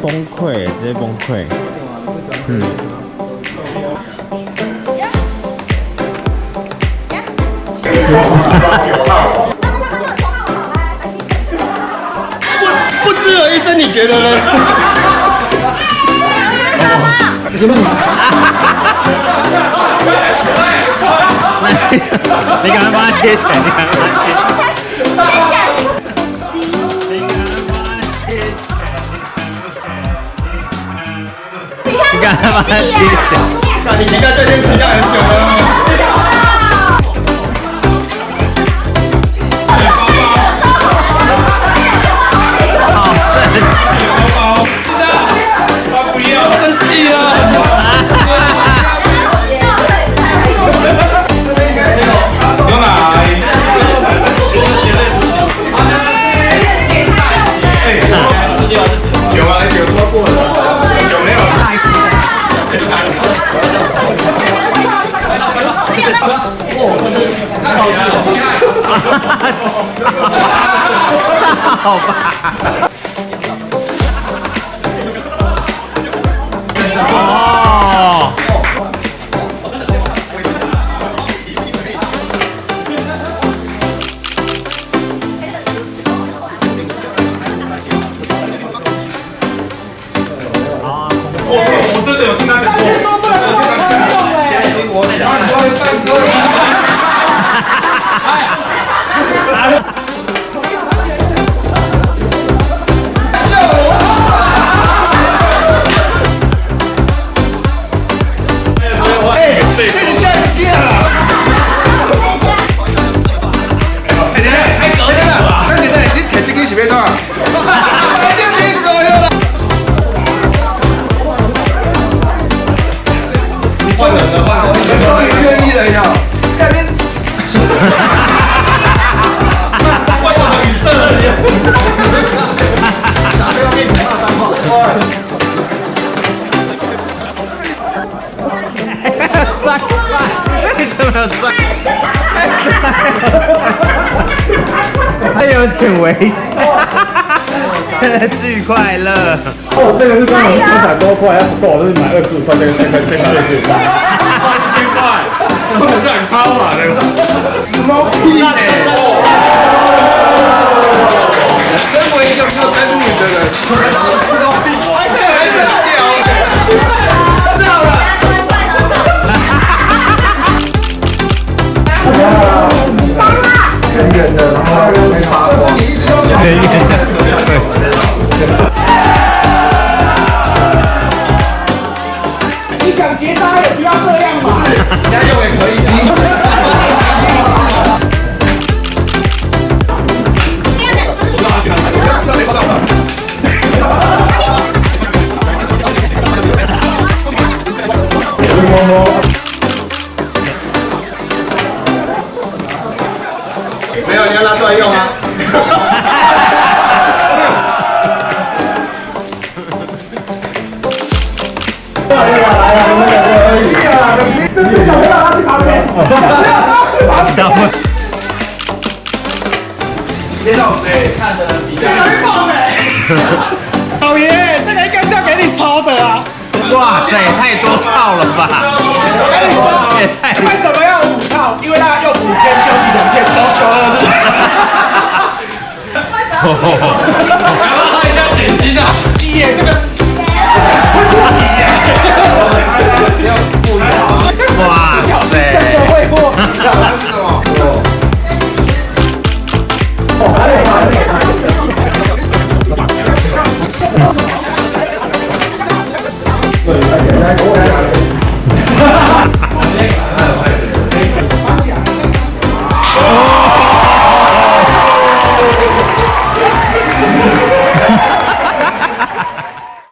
崩溃，直接崩溃。不知而一生，你觉得呢？你赶快帮他贴起来，你赶快帮他贴起来。你赶快帮他贴起来。那你应该这天期待很久了。好吧。哦。我真的有听他讲过。上次说不能说车用嘞。我讲你会翻车。换人了，换人了，你终于愿意了呀！改变。换我的语色了，傻在面前骂脏话。帅帅，为什么帅？他有点危险，巨快乐。哦，这个是刚刚300多块，要不够，我就是买25块，这个3000块，我是很高嘛，这个。什么屁呢？身为一个没有在录影的人，什么屁？还是很屌的，知道了。远远的，然后没法过。远远的，你想结扎也不要这样嘛，人家用也可以。没有，你要拿出来用啊！来呀，你们两个而已啊！这是想让他去旁边。接到谁看的比较棒哎！老爷，这个应该是要给你抽的啊！哇塞，太多套了吧！我跟你说，也太……为什么要5套？因为他用5天休息2天，周休2日。为什么？然后他一下减薪啊！也这个